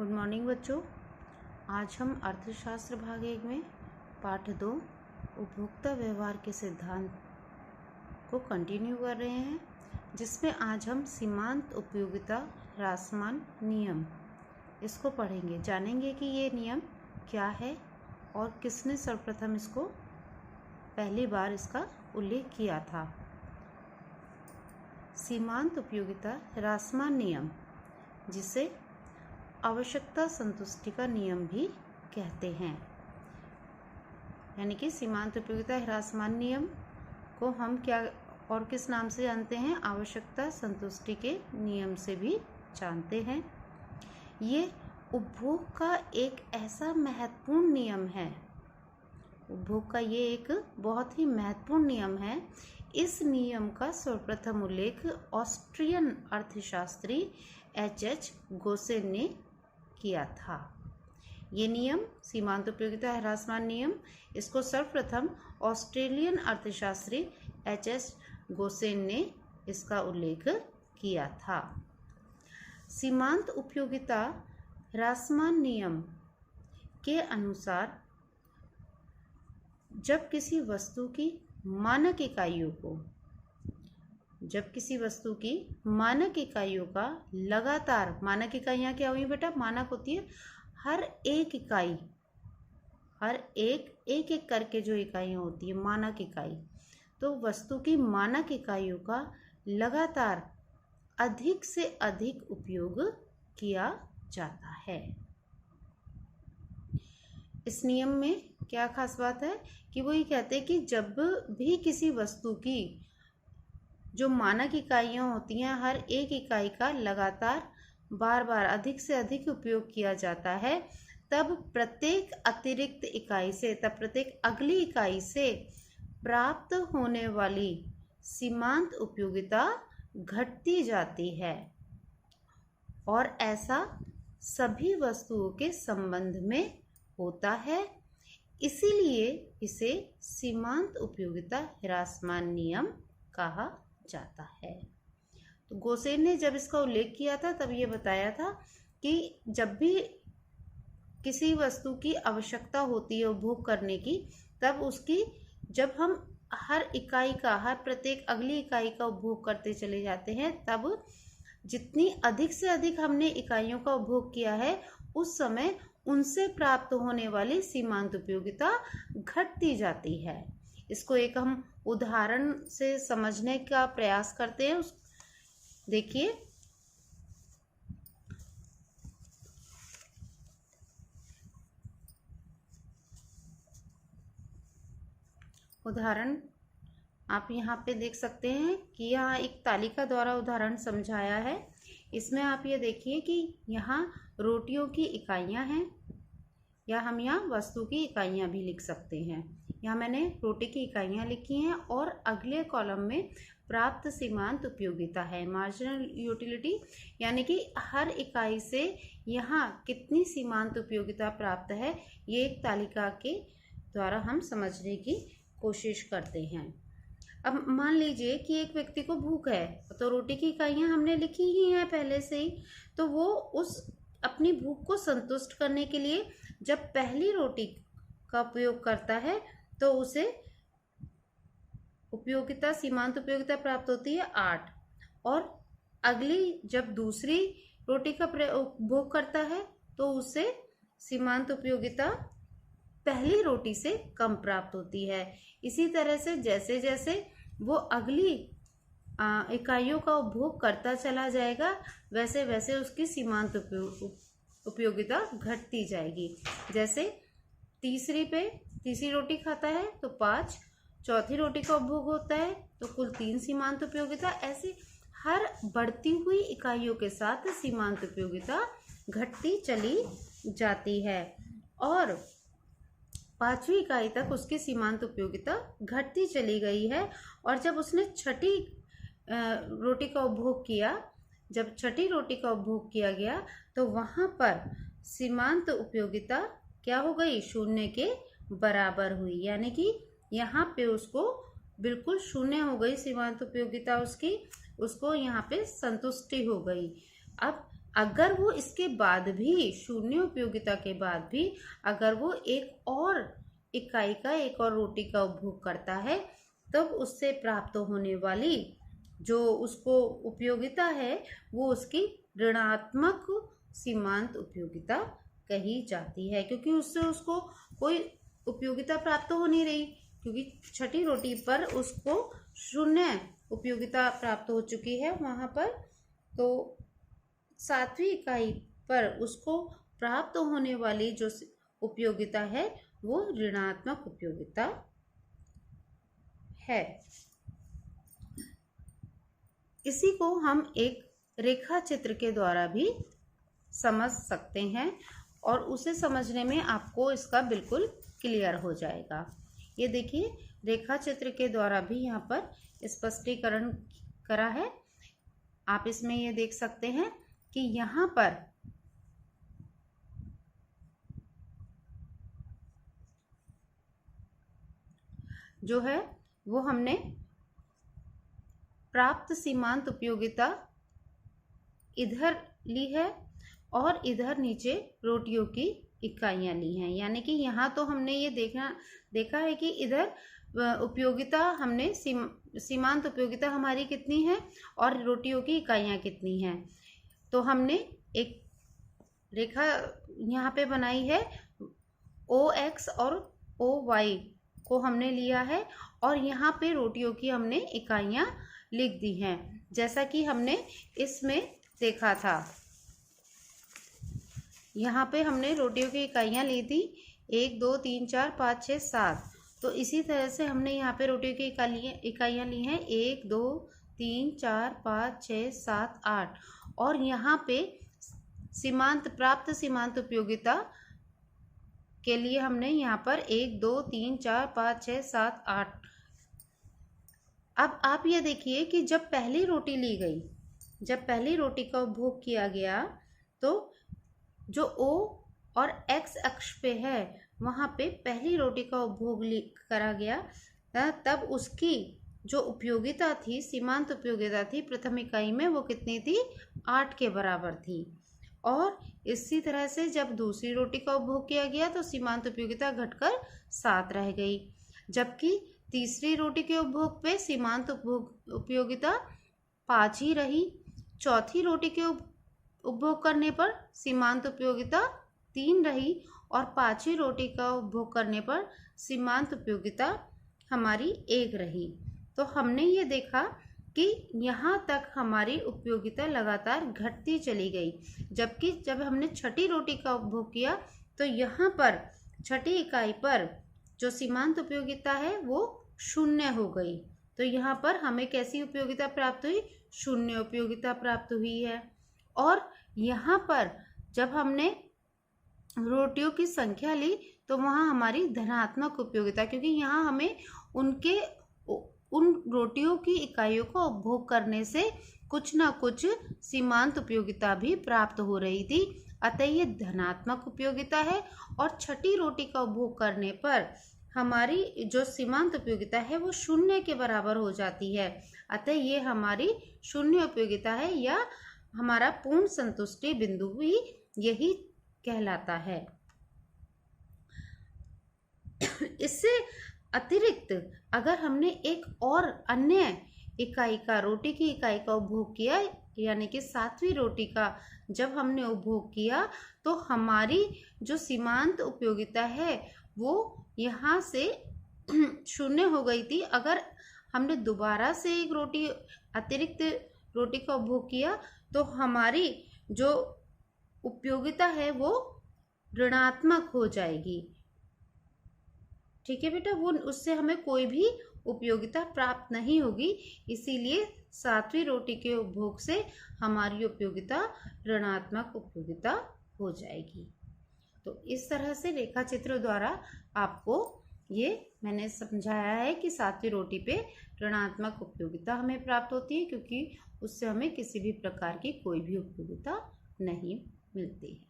Good morning बच्चों। आज हम अर्थशास्त्र भाग 1 में पाठ 2 उपभोक्ता व्यवहार के सिद्धांत को कंटिन्यू कर रहे हैं, जिसमें आज हम सीमांत उपयोगिता ह्रासमान नियम इसको पढ़ेंगे। जानेंगे कि ये नियम क्या है और किसने सर्वप्रथम इसको पहली बार इसका उल्लेख किया था। सीमांत उपयोगिता ह्रासमान नियम, जिसे आवश्यकता संतुष्टि का नियम भी कहते हैं, यानी कि सीमांत उपयोगिता ह्रासमान नियम को हम क्या और किस नाम से जानते हैं? आवश्यकता संतुष्टि के नियम से भी जानते हैं। ये उपभोग का एक ऐसा महत्वपूर्ण नियम है, उपभोग का ये एक बहुत ही महत्वपूर्ण नियम है। इस नियम का सर्वप्रथम उल्लेख ऑस्ट्रियन अर्थशास्त्री H.H. गोसेन ने किया था। ये नियम सीमांत उपयोगिता ह्रासमान नियम, इसको सर्वप्रथम ऑस्ट्रेलियन अर्थशास्त्री H.H. गोसेन ने इसका उल्लेख किया था। सीमांत उपयोगिता ह्रासमान नियम के अनुसार जब किसी वस्तु की मानक इकाइयों का लगातार, मानक इकाइयाँ क्या हुई बेटा? मानक होती है हर एक करके जो इकाइयाँ होती है मानक इकाई, तो वस्तु की मानक इकाइयों का लगातार अधिक से अधिक उपयोग किया जाता है। इस नियम में क्या खास बात है कि वो ये कहते हैं कि जब भी किसी वस्तु की जो मानक इकाइयाँ होती हैं, हर एक इकाई का लगातार बार बार अधिक से अधिक उपयोग किया जाता है, तब प्रत्येक अगली इकाई से प्राप्त होने वाली सीमांत उपयोगिता घटती जाती है, और ऐसा सभी वस्तुओं के संबंध में होता है। इसीलिए इसे सीमांत उपयोगिता ह्रासमान नियम कहा जाता है। तो गोसेन ने जब इसका उल्लेख किया था तब ये बताया था कि जब भी किसी वस्तु की आवश्यकता होती है उपभोग करने की, तब जब हम हर प्रत्येक अगली इकाई का उपभोग करते चले जाते हैं, तब जितनी अधिक से अधिक हमने इकाइयों का उपभोग किया है, उस समय उनसे प्राप्त होने वाली सीमांत उपयोगिता घटती जाती है। इसको एक हम उदाहरण से समझने का प्रयास करते हैं। देखिए, उदाहरण आप यहाँ पे देख सकते हैं कि यहाँ एक तालिका द्वारा उदाहरण समझाया है। इसमें आप ये देखिए कि यहाँ रोटियों की इकाइयाँ हैं, या हम यहाँ वस्तु की इकाइयाँ भी लिख सकते हैं। यहाँ मैंने रोटी की इकाइयाँ लिखी हैं और अगले कॉलम में प्राप्त सीमांत उपयोगिता है, मार्जिनल यूटिलिटी, यानी कि हर इकाई से यहाँ कितनी सीमांत उपयोगिता प्राप्त है, ये एक तालिका के द्वारा हम समझने की कोशिश करते हैं। अब मान लीजिए कि एक व्यक्ति को भूख है, तो रोटी की इकाइयाँ हमने लिखी ही हैं पहले से ही, तो वो उस अपनी भूख को संतुष्ट करने के लिए जब पहली रोटी का उपयोग करता है, तो उसे सीमांत उपयोगिता प्राप्त होती है 8, और अगली जब दूसरी रोटी का उपभोग करता है, तो उसे सीमांत उपयोगिता पहली रोटी से कम प्राप्त होती है। इसी तरह से जैसे जैसे वो अगली इकाइयों का उपभोग करता चला जाएगा, वैसे वैसे उसकी सीमांत उपयोगिता घटती जाएगी। जैसे तीसरी रोटी खाता है तो 5, चौथी रोटी का उपभोग होता है तो कुल 3 सीमांत उपयोगिता। ऐसे हर बढ़ती हुई इकाइयों के साथ सीमांत उपयोगिता घटती चली जाती है, और 5वीं इकाई तक उसकी सीमांत उपयोगिता घटती चली गई है। और जब उसने छठी रोटी का उपभोग किया गया, तो वहाँ पर सीमांत उपयोगिता क्या हो गई? 0 के बराबर हुई, यानी कि यहाँ पे उसको बिल्कुल 0 हो गई सीमांत उपयोगिता उसको यहाँ पे संतुष्टि हो गई। अब अगर वो इसके बाद भी, शून्य उपयोगिता के बाद भी अगर वो एक और इकाई का, एक और रोटी का उपभोग करता है, तब उससे प्राप्त होने वाली जो उसको उपयोगिता है वो उसकी ऋणात्मक सीमांत उपयोगिता कही जाती है, क्योंकि उससे उसको कोई उपयोगिता प्राप्त हो नहीं रही, क्योंकि छठी रोटी पर उसको शून्य उपयोगिता प्राप्त हो चुकी है वहां पर। तो सातवीं इकाई पर उसको प्राप्त होने वाली जो उपयोगिता है वो ऋणात्मक उपयोगिता है। इसी को हम एक रेखा चित्र के द्वारा भी समझ सकते हैं और उसे समझने में आपको इसका बिल्कुल क्लियर हो जाएगा। ये देखिए, रेखा चित्र के द्वारा भी यहाँ पर स्पष्टीकरण करा है। आप इसमें ये देख सकते हैं कि यहाँ पर जो है वो हमने प्राप्त सीमांत उपयोगिता इधर ली है और इधर नीचे रोटियों की इकाइयां ली हैं। यानी कि यहाँ तो हमने ये देखा है कि इधर उपयोगिता हमने सीमांत उपयोगिता हमारी कितनी है और रोटियों की इकाइयां कितनी हैं। तो हमने एक रेखा यहाँ पे बनाई है, OX और OY को हमने लिया है और यहाँ पे रोटियों की हमने इकाइयां लिख दी हैं, जैसा कि हमने इसमें देखा था। यहाँ पे हमने रोटियों की इकाइयां ली थी 1 2 3 4 5 6 7। तो इसी तरह से हमने यहाँ पे रोटियों की इकाइयां ली हैं 1 2 3 4 5 6 7 8। और यहाँ पे प्राप्त सीमांत उपयोगिता के लिए हमने यहाँ पर 1 2 3 4 5 6 7 8। अब आप ये देखिए कि जब पहली रोटी ली गई, जब पहली रोटी का उपभोग किया गया, तो जो O और X अक्ष पे है वहाँ पे पहली रोटी का उपभोग करा गया, तब उसकी जो उपयोगिता थी, सीमांत उपयोगिता थी प्रथम इकाई में, वो कितनी थी? 8 के बराबर थी। और इसी तरह से जब दूसरी रोटी का उपभोग किया गया तो सीमांत उपयोगिता घटकर 7 रह गई, जबकि तीसरी रोटी के उपभोग पे सीमांत उपयोगिता 5 ही रही। चौथी रोटी के उपभोग करने पर सीमांत उपयोगिता 3 रही और पांचवी रोटी का उपभोग करने पर सीमांत उपयोगिता हमारी 1 रही। तो हमने ये देखा कि यहाँ तक हमारी उपयोगिता लगातार घटती चली गई, जबकि जब हमने छठी रोटी का उपभोग किया तो यहाँ पर छठी इकाई पर जो सीमांत उपयोगिता है वो 0 हो गई। तो यहाँ पर हमें कैसी उपयोगिता प्राप्त हुई? 0 उपयोगिता प्राप्त हुई है। और यहाँ पर जब हमने रोटियों की संख्या ली तो वहाँ हमारी धनात्मक उपयोगिता, क्योंकि यहाँ हमें उन रोटियों की इकाइयों का उपभोग करने से कुछ ना कुछ सीमांत उपयोगिता भी प्राप्त हो रही थी, अतः ये धनात्मक उपयोगिता है। और छठी रोटी का उपभोग करने पर हमारी जो सीमांत उपयोगिता है वो 0 के बराबर हो जाती है, अतः ये हमारी 0 उपयोगिता है, या हमारा पूर्ण संतुष्टि बिंदु भी यही कहलाता है। इससे अतिरिक्त अगर हमने एक और अन्य इकाई का, रोटी की इकाई का उपभोग किया, यानी कि 7वीं रोटी का जब हमने उपभोग किया, तो हमारी जो सीमांत उपयोगिता है वो यहाँ से 0 हो गई थी। अगर हमने दोबारा से एक रोटी, अतिरिक्त रोटी का उपभोग किया तो हमारी जो उपयोगिता है वो ऋणात्मक हो जाएगी। ठीक है बेटा, वो उससे हमें कोई भी उपयोगिता प्राप्त नहीं होगी, इसीलिए 7वीं रोटी के उपभोग से हमारी उपयोगिता ऋणात्मक उपयोगिता हो जाएगी। तो इस तरह से रेखा चित्र द्वारा आपको ये मैंने समझाया है कि 7वीं रोटी पे ऋणात्मक उपयोगिता हमें प्राप्त होती है, क्योंकि उससे हमें किसी भी प्रकार की कोई भी उपयोगिता नहीं मिलती है।